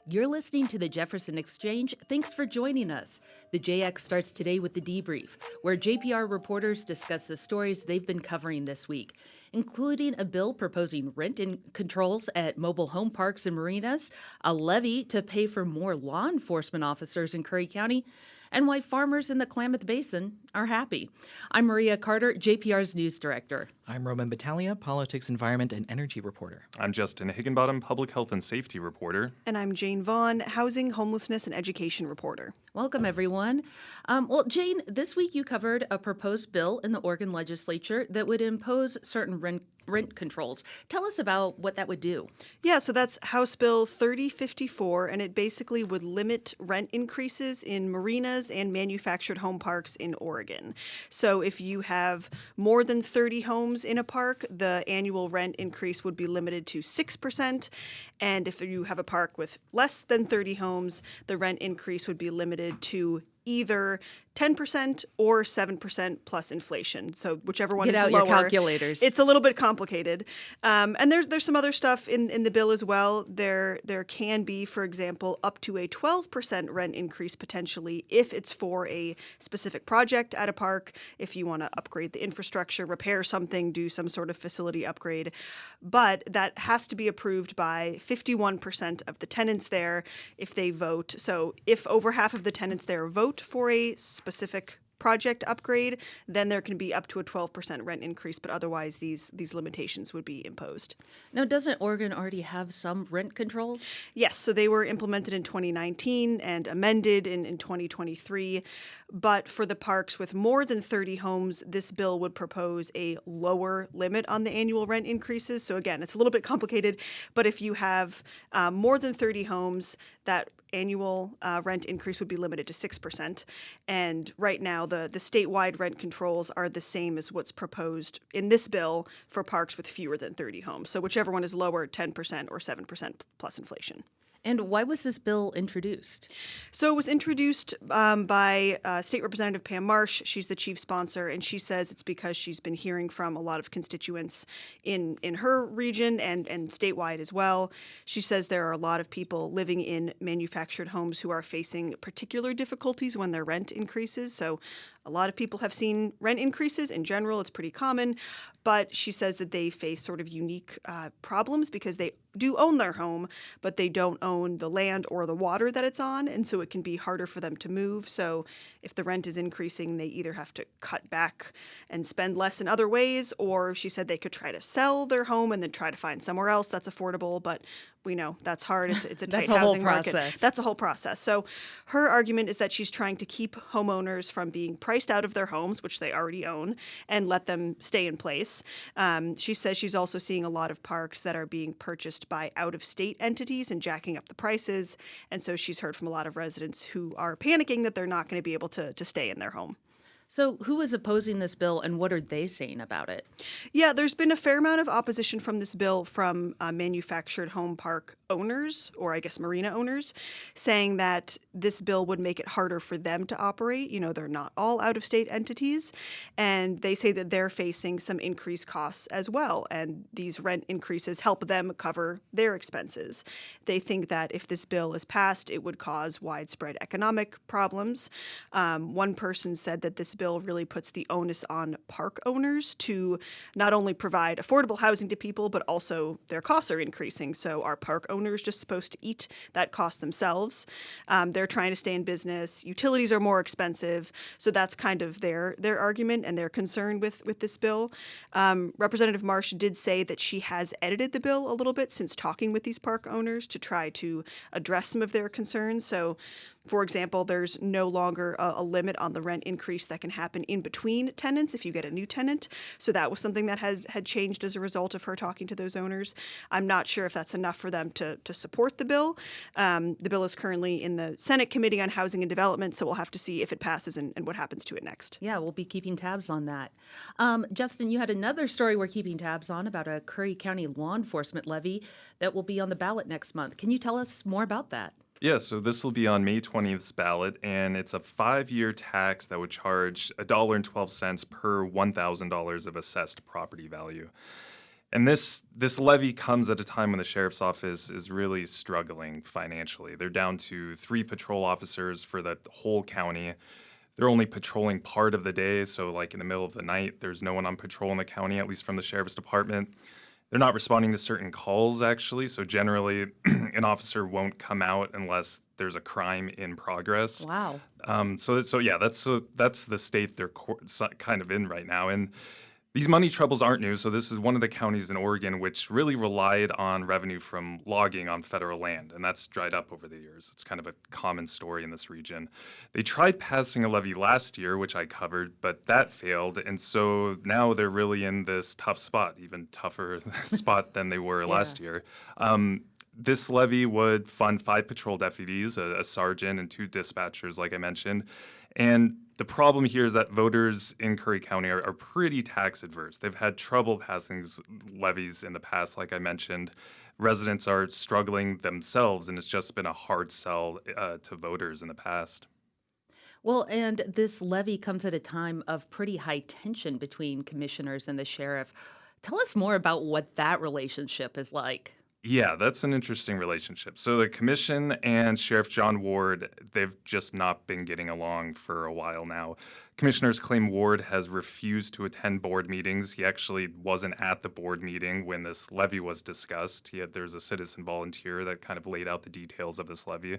You're listening to the Jefferson Exchange. Thanks for joining us. The JX starts today with the debrief, where JPR reporters discuss the stories they've been covering this week, including a bill proposing controls at mobile home parks and marinas, a levy to pay for more law enforcement officers in Curry County, and why farmers in the Klamath Basin are happy. I'm Maria Carter, JPR's news director. I'm Roman Battaglia, politics, environment, and energy reporter. I'm Justin Higginbottom, public health and safety reporter. And I'm Jane Vaughn, housing, homelessness, and education reporter. Welcome, everyone. Jane, this week you covered a proposed bill in the Oregon legislature that would impose certain rent controls. Tell us about what that would do. Yeah, so that's House Bill 3054, and it basically would limit rent increases in marinas and manufactured home parks in Oregon. So if you have more than 30 homes in a park, the annual rent increase would be limited to 6%. And if you have a park with less than 30 homes, the rent increase would be limited to either 10% or 7% plus inflation. So whichever one Get is out lower. your calculators. It's a little bit complicated. And there's some other stuff in the bill as well. There can be, for example, up to a 12% rent increase potentially if it's for a specific project at a park, if you want to upgrade the infrastructure, repair something, do some sort of facility upgrade. But that has to be approved by 51% of the tenants there if they vote. So if over half of the tenants there vote for a specific project upgrade, then there can be up to a 12% rent increase, but otherwise these limitations would be imposed. Now, doesn't Oregon already have some rent controls? Yes, so they were implemented in 2019 and amended in 2023. But for the parks with more than 30 homes, this bill would propose a lower limit on the annual rent increases. So again, it's a little bit complicated, but if you have more than 30 homes, that annual rent increase would be limited to 6%. And right now, the statewide rent controls are the same as what's proposed in this bill for parks with fewer than 30 homes. So whichever one is lower, 10% or 7% plus inflation. And why was this bill introduced? So it was introduced by State Representative Pam Marsh. She's the chief sponsor, and she says it's because she's been hearing from a lot of constituents in her region and statewide as well. She says there are a lot of people living in manufactured homes who are facing particular difficulties when their rent increases. So a lot of people have seen rent increases. In general, it's pretty common. But she says that they face sort of unique problems because they do own their home, but they don't own the land or the water that it's on. And so it can be harder for them to move. So if the rent is increasing, they either have to cut back and spend less in other ways, or she said they could try to sell their home and then try to find somewhere else that's affordable. But we know that's hard. It's a tight housing market. That's a whole process. So her argument is that she's trying to keep homeowners from being priced out of their homes, which they already own, and let them stay in place. She says she's also seeing a lot of parks that are being purchased by out-of-state entities and jacking up the prices. And so she's heard from a lot of residents who are panicking that they're not going to be able to stay in their home. So who is opposing this bill, and what are they saying about it? Yeah, there's been a fair amount of opposition from this bill from manufactured home park owners, or I guess marina owners, saying that this bill would make it harder for them to operate. You know, they're not all out-of-state entities, and they say that they're facing some increased costs as well, and these rent increases help them cover their expenses. They think that if this bill is passed, it would cause widespread economic problems. One person said that this bill really puts the onus on park owners to not only provide affordable housing to people, but also their costs are increasing. So are park owners just supposed to eat that cost themselves? They're trying to stay in business. Utilities are more expensive. So that's kind of their argument and their concern with this bill. Representative Marsh did say that she has edited the bill a little bit since talking with these park owners to try to address some of their concerns. So for example, there's no longer a limit on the rent increase that can happen in between tenants if you get a new tenant. So that was something that had changed as a result of her talking to those owners. I'm not sure if that's enough for them to support the bill. The bill is currently in the Senate Committee on Housing and Development, so we'll have to see if it passes and what happens to it next. Yeah, we'll be keeping tabs on that. Justin, you had another story we're keeping tabs on about a Curry County law enforcement levy that will be on the ballot next month. Can you tell us more about that? Yeah, so this will be on May 20th's ballot, and it's a 5-year tax that would charge $1.12 per $1,000 of assessed property value. And this levy comes at a time when the sheriff's office is really struggling financially. They're down to 3 patrol officers for the whole county. They're only patrolling part of the day, so like in the middle of the night, there's no one on patrol in the county, at least from the sheriff's department. They're not responding to certain calls, actually. So generally, an officer won't come out unless there's a crime in progress. Wow. So yeah, that's the state they're kind of in right now. And these money troubles aren't new. So this is one of the counties in Oregon which really relied on revenue from logging on federal land, and that's dried up over the years. It's kind of a common story in this region. They tried passing a levy last year, which I covered, but that failed. And so now they're really in this tough spot, even tougher spot than they were last year. This levy would fund 5 patrol deputies, a sergeant, and 2 dispatchers, like I mentioned. And the problem here is that voters in Curry County are pretty tax adverse. They've had trouble passing levies in the past, like I mentioned. Residents are struggling themselves, and it's just been a hard sell to voters in the past. Well, and this levy comes at a time of pretty high tension between commissioners and the sheriff. Tell us more about what that relationship is like. Yeah, that's an interesting relationship. So the commission and Sheriff John Ward, they've just not been getting along for a while now. Commissioners claim Ward has refused to attend board meetings. He actually wasn't at the board meeting when this levy was discussed. There's a citizen volunteer that kind of laid out the details of this levy.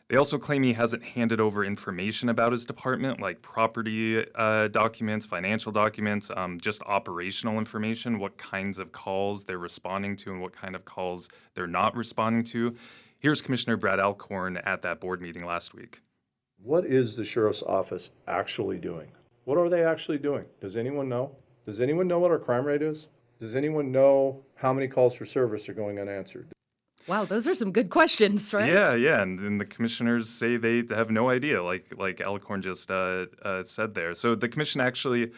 They also claim he hasn't handed over information about his department, like property documents, financial documents, just operational information, what kinds of calls they're responding to and what kind of calls they're not responding to. Here's Commissioner Brad Alcorn at that board meeting last week. What is the sheriff's office actually doing? What are they actually doing? Does anyone know? Does anyone know what our crime rate is? Does anyone know how many calls for service are going unanswered? Wow, those are some good questions, right? Yeah, and the commissioners say they have no idea, like Alcorn just said there. So the commission actually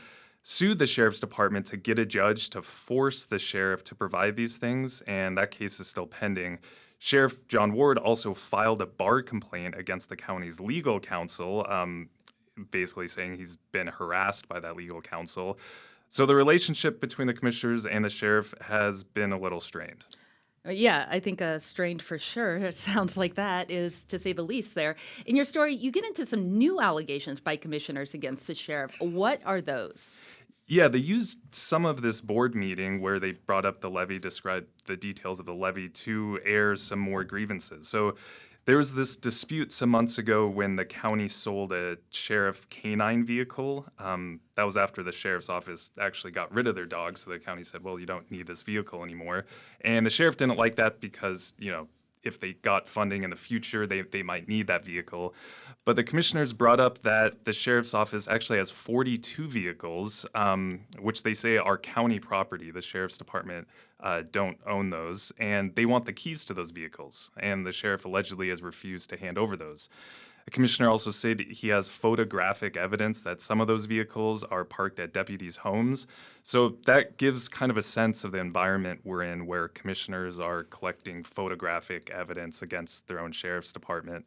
sued the sheriff's department to get a judge to force the sheriff to provide these things, and that case is still pending. Sheriff John Ward also filed a bar complaint against the county's legal counsel, basically saying he's been harassed by that legal counsel. So the relationship between the commissioners and the sheriff has been a little strained. Yeah, I think strained for sure. It sounds like that is to say the least there. In your story, you get into some new allegations by commissioners against the sheriff. What are those? Yeah, they used some of this board meeting where they brought up the levy, described the details of the levy to air some more grievances. So there was this dispute some months ago when the county sold a sheriff canine vehicle. That was after the sheriff's office actually got rid of their dog. So the county said, well, you don't need this vehicle anymore. And the sheriff didn't like that because, if they got funding in the future, they might need that vehicle. But the commissioners brought up that the sheriff's office actually has 42 vehicles, which they say are county property. The sheriff's department don't own those, and they want the keys to those vehicles. And the sheriff allegedly has refused to hand over those. The commissioner also said he has photographic evidence that some of those vehicles are parked at deputies' homes. So that gives kind of a sense of the environment we're in, where commissioners are collecting photographic evidence against their own sheriff's department.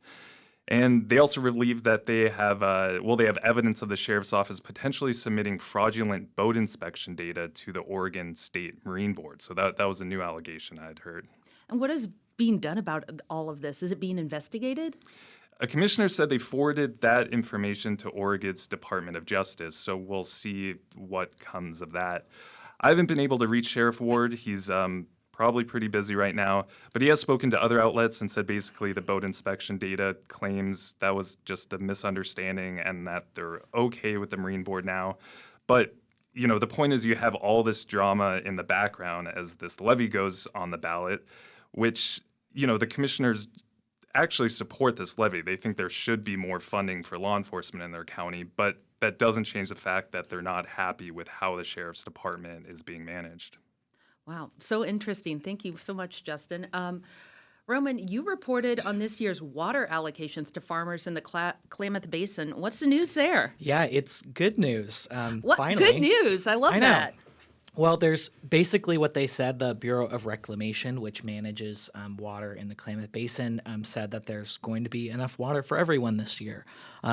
And they also believe that they have evidence of the sheriff's office potentially submitting fraudulent boat inspection data to the Oregon State Marine Board. So that was a new allegation I'd heard. And what is being done about all of this? Is it being investigated? A commissioner said they forwarded that information to Oregon's Department of Justice, so we'll see what comes of that. I haven't been able to reach Sheriff Ward. He's probably pretty busy right now, but he has spoken to other outlets and said basically the boat inspection data claims that was just a misunderstanding and that they're okay with the Marine Board now. But the point is you have all this drama in the background as this levy goes on the ballot, which, the commissioners actually support this levy. They think there should be more funding for law enforcement in their county, but that doesn't change the fact that they're not happy with how the sheriff's department is being managed. Wow, so interesting. Thank you so much, Justin. Roman, you reported on this year's water allocations to farmers in the Klamath Basin. What's the news there? Yeah, it's good news. What Finally. good news? I love I know. that. Well, there's basically what they said. The Bureau of Reclamation, which manages water in the Klamath Basin, said that there's going to be enough water for everyone this year.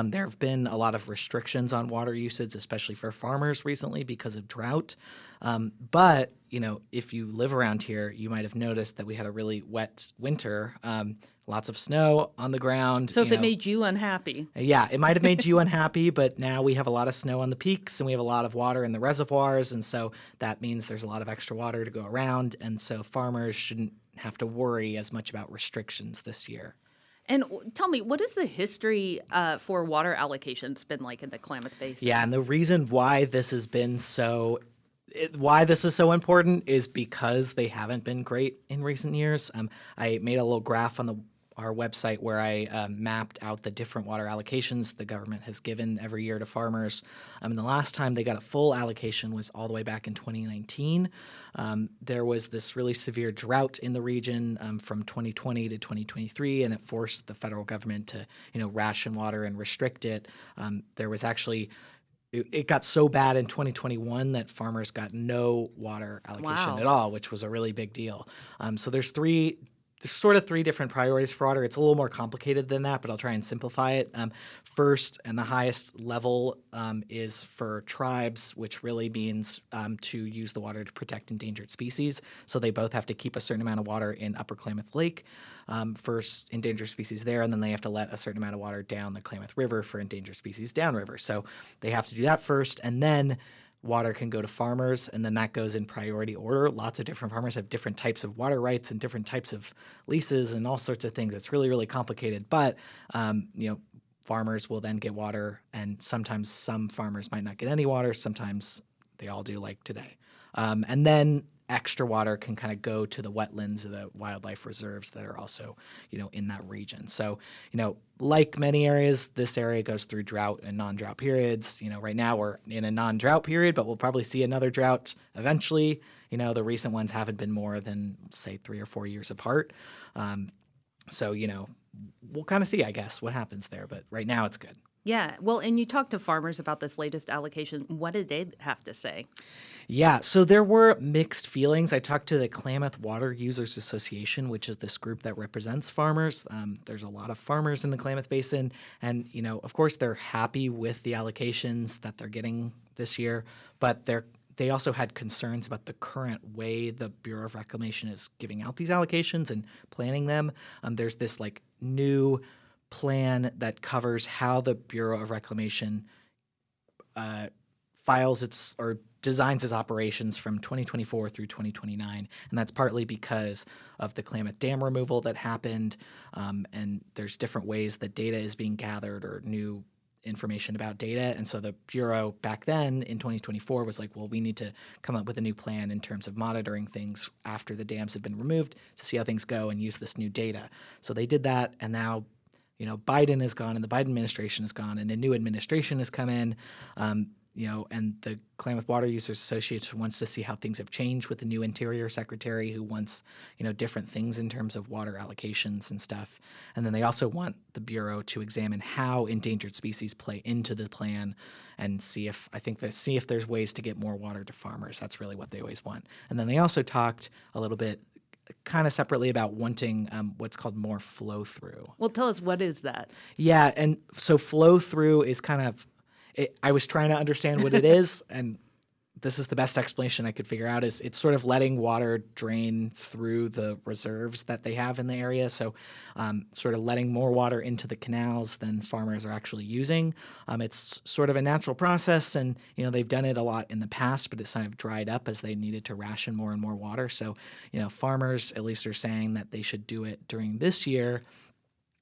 There have been a lot of restrictions on water usage, especially for farmers recently because of drought. But, if you live around here, you might have noticed that we had a really wet winter, lots of snow on the ground. So if it made you unhappy. Yeah, it might have made you unhappy, but now we have a lot of snow on the peaks and we have a lot of water in the reservoirs. And so that means there's a lot of extra water to go around. And so farmers shouldn't have to worry as much about restrictions this year. And tell me, what is the history for water allocations been like in the Klamath Basin? Yeah, and the reason why this has been why this is so important is because they haven't been great in recent years. I made a little graph on our website where I mapped out the different water allocations the government has given every year to farmers. And the last time they got a full allocation was all the way back in 2019. There was this really severe drought in the region from 2020 to 2023, and it forced the federal government to, ration water and restrict it. There was actually it got so bad in 2021 that farmers got no water allocation at all, which was a really big deal. So there's sort of three different priorities for water. It's a little more complicated than that, but I'll try and simplify it. First, and the highest level is for tribes, which really means to use the water to protect endangered species. So they both have to keep a certain amount of water in Upper Klamath Lake for endangered species there, and then they have to let a certain amount of water down the Klamath River for endangered species downriver. So they have to do that first, and then water can go to farmers, and then that goes in priority order. Lots of different farmers have different types of water rights and different types of leases and all sorts of things. It's really, really complicated, but farmers will then get water, and sometimes some farmers might not get any water. Sometimes they all do, like today. And then extra water can kind of go to the wetlands or the wildlife reserves that are also, in that region. So, like many areas, this area goes through drought and non-drought periods. Right now we're in a non-drought period, but we'll probably see another drought eventually. The recent ones haven't been more than, say, 3 or 4 years apart. So, we'll kind of see, I guess, what happens there. But right now it's good. Yeah. Well, and you talked to farmers about this latest allocation. What did they have to say? Yeah, so there were mixed feelings. I talked to the Klamath Water Users Association, which is this group that represents farmers. There's a lot of farmers in the Klamath Basin, and of course, they're happy with the allocations that they're getting this year, but they also had concerns about the current way the Bureau of Reclamation is giving out these allocations and planning them. There's this new plan that covers how the Bureau of Reclamation designs its operations from 2024 through 2029, and that's partly because of the Klamath Dam removal that happened, and there's different ways that data is being gathered or new information about data. And so the Bureau back then in 2024 was like, well, we need to come up with a new plan in terms of monitoring things after the dams have been removed to see how things go and use this new data. So they did that, and now Biden is gone and the Biden administration is gone and a new administration has come in, and the Klamath Water Users Association wants to see how things have changed with the new Interior Secretary who wants, different things in terms of water allocations and stuff. And then they also want the Bureau to examine how endangered species play into the plan and see if there's ways to get more water to farmers. That's really what they always want. And then they also talked a little bit kind of separately about wanting what's called more flow through. Well, tell us, what is that? Yeah, and so flow through is kind of, I was trying to understand what it is, and this is the best explanation I could figure out, is it's sort of letting water drain through the reserves that they have in the area. So sort of letting more water into the canals than farmers are actually using. It's sort of a natural process, and they've done it a lot in the past, but it's kind of dried up as they needed to ration more and more water. So farmers at least are saying that they should do it during this year,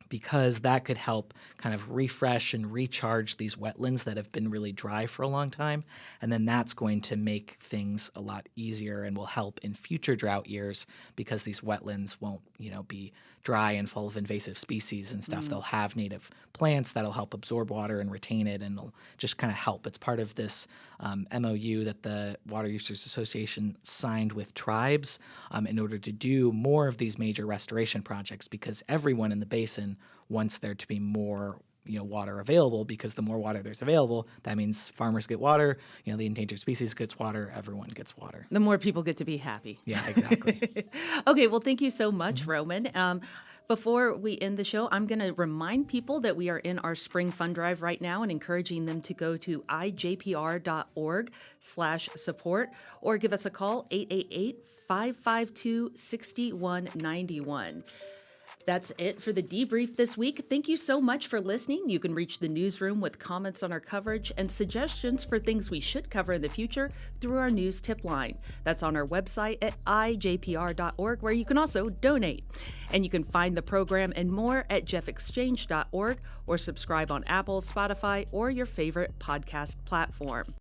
because that could help kind of refresh and recharge these wetlands that have been really dry for a long time. And then that's going to make things a lot easier and will help in future drought years, because these wetlands won't, be dry and full of invasive species and stuff. They'll have native plants that'll help absorb water and retain it, and it'll just kind of help. It's part of this MOU that the Water Users Association signed with tribes in order to do more of these major restoration projects, because everyone in the basin wants there to be more water available, because the more water there's available, that means farmers get water, the endangered species gets water, everyone gets water. The more people get to be happy. Yeah, exactly. Okay, well, thank you so much, Roman. Before we end the show, I'm going to remind people that we are in our spring fund drive right now and encouraging them to go to ijpr.org/support or give us a call, 888-552-6191. That's it for the debrief this week. Thank you so much for listening. You can reach the newsroom with comments on our coverage and suggestions for things we should cover in the future through our news tip line. That's on our website at ijpr.org, where you can also donate. And you can find the program and more at jeffexchange.org or subscribe on Apple, Spotify, or your favorite podcast platform.